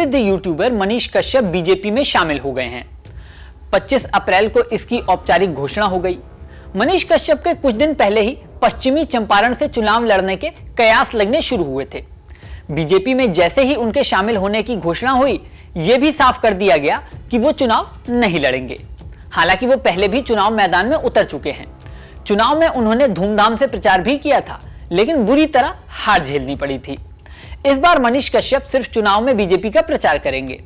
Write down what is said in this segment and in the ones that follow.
प्रसिद्ध YouTuber Manish Kashyap BJP में शामिल हो गए हैं। 25 अप्रैल को इसकी औपचारिक घोषणा हो गई। मनीष कश्यप के कुछ दिन पहले ही पश्चिमी चंपारण से चुनाव लड़ने के कयास लगने शुरू हुए थे। बीजेपी में जैसे ही उनके शामिल होने की घोषणा हुई, यह भी साफ कर दिया गया कि वो चुनाव नहीं लड़ेंगे। हालांकि वो पहले भी चुनाव मैदान में उतर चुके हैं। चुनाव में उन्होंने धूमधाम से प्रचार भी किया था, लेकिन बुरी तरह हार झेलनी पड़ी थी। इस बार मनीष कश्यप सिर्फ चुनाव में बीजेपी का प्रचार करेंगे।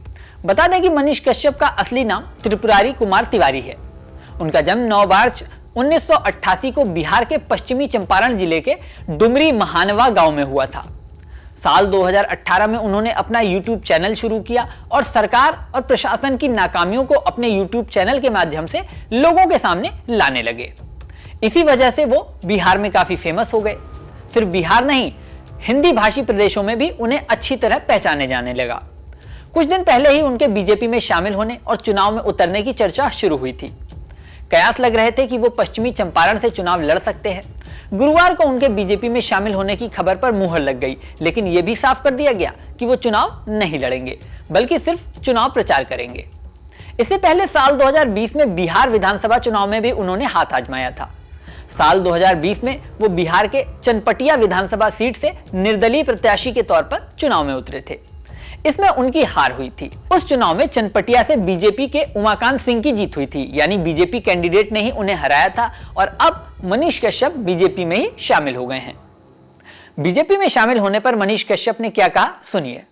बता दें कि मनीष कश्यप का असली नाम त्रिपुरारी कुमार तिवारी है। उनका जन्म 9 मार्च 1988 को बिहार के पश्चिमी चंपारण जिले के डुमरी महानवा गांव में हुआ था। साल 2018 में उन्होंने अपना यूट्यूब चैनल शुरू किया और सरकार और प्रशासन की नाकामियों को अपने यूट्यूब चैनल के माध्यम से लोगों के सामने लाने लगे। इसी वजह से वो बिहार में काफी फेमस हो गए। सिर्फ बिहार नहीं, हिंदी भाषी प्रदेशों में भी उन्हें अच्छी तरह पहचाने जाने लगा। कुछ दिन पहले ही उनके बीजेपी में शामिल होने और चुनाव में उतरने की चर्चा शुरू हुई थी। कयास लग रहे थे कि वो पश्चिमी चंपारण से चुनाव लड़ सकते हैं। गुरुवार को उनके बीजेपी में शामिल होने की खबर पर मुहर लग गई, लेकिन यह भी साफ कर दिया गया कि वो चुनाव नहीं लड़ेंगे, बल्कि सिर्फ चुनाव प्रचार करेंगे। इससे पहले साल 2020 में बिहार विधानसभा चुनाव में भी उन्होंने हाथ आजमाया था। साल 2020 में वो बिहार के चनपटिया विधानसभा सीट से निर्दलीय प्रत्याशी के तौर पर चुनाव में उतरे थे। इसमें उनकी हार हुई थी। उस चुनाव में चनपटिया से बीजेपी के उमाकांत सिंह की जीत हुई थी, यानी बीजेपी कैंडिडेट ने ही उन्हें हराया था। और अब मनीष कश्यप बीजेपी में ही शामिल हो गए हैं। बीजेपी में शामिल होने पर मनीष कश्यप ने क्या कहा, सुनिए।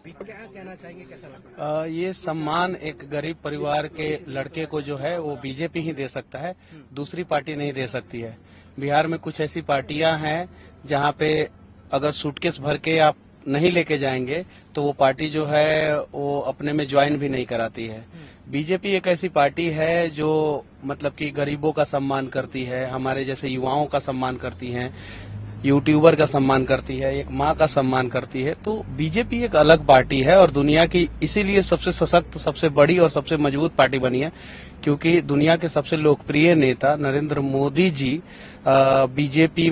ये सम्मान एक गरीब परिवार के लड़के को जो है वो बीजेपी ही दे सकता है, दूसरी पार्टी नहीं दे सकती है। बिहार में कुछ ऐसी पार्टियां हैं जहां पे अगर सूटकेस भर के आप नहीं लेके जाएंगे तो वो पार्टी जो है वो अपने में ज्वाइन भी नहीं कराती है। बीजेपी एक ऐसी पार्टी है जो मतलब कि गरीबों का सम्मान करती है, हमारे जैसे युवाओं का सम्मान करती है, यूट्यूबर का सम्मान करती है, एक माँ का सम्मान करती है। तो बीजेपी एक अलग पार्टी है और दुनिया की इसीलिए सबसे सशक्त, सबसे बड़ी और सबसे मजबूत पार्टी बनी है, क्योंकि दुनिया के सबसे लोकप्रिय नेता नरेंद्र मोदी जी बीजेपी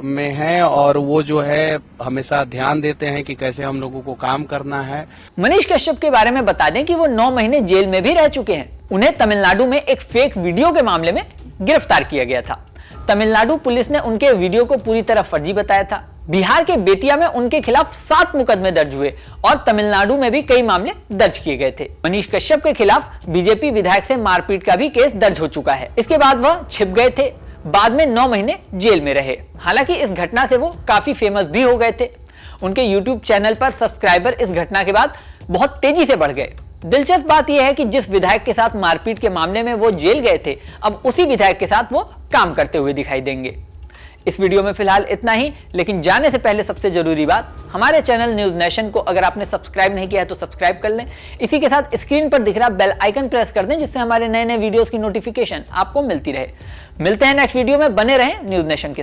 में हैं और वो जो है हमेशा ध्यान देते हैं कि कैसे हम लोगों को काम करना है। मनीष कश्यप के बारे में बता दें कि वो 9 महीने जेल में भी रह चुके हैं। उन्हें तमिलनाडु में एक फेक वीडियो के मामले में गिरफ्तार किया गया था। तमिलनाडु पुलिस ने उनके वीडियो को पूरी तरह फर्जी बताया था। बिहार के बेतिया में उनके खिलाफ 7 मुकदमे दर्ज हुए और तमिलनाडु में भी कई मामले दर्ज किए गए थे। मनीष कश्यप के खिलाफ बीजेपी विधायक से मारपीट का भी केस दर्ज हो चुका है। इसके बाद वह छिप गए थे। बाद में 9 महीने जेल में रहे। हालांकि इस घटना से वो काफी फेमस भी हो गए थे। उनके यूट्यूब चैनल पर सब्सक्राइबर इस घटना के बाद बहुत तेजी से बढ़ गए। दिलचस्प बात यह है कि जिस विधायक के साथ मारपीट के मामले में वो जेल गए थे, अब उसी विधायक के साथ वो काम करते हुए दिखाई देंगे। इस वीडियो में फिलहाल इतना ही, लेकिन जाने से पहले सबसे जरूरी बात, हमारे चैनल न्यूज नेशन को अगर आपने सब्सक्राइब नहीं किया है तो सब्सक्राइब कर लें। इसी के साथ स्क्रीन पर दिख रहा बेल आइकन प्रेस कर दें, जिससे हमारे नए नए वीडियोस की नोटिफिकेशन आपको मिलती रहे। मिलते हैं नेक्स्ट वीडियो में, बने रहें न्यूज नेशन के।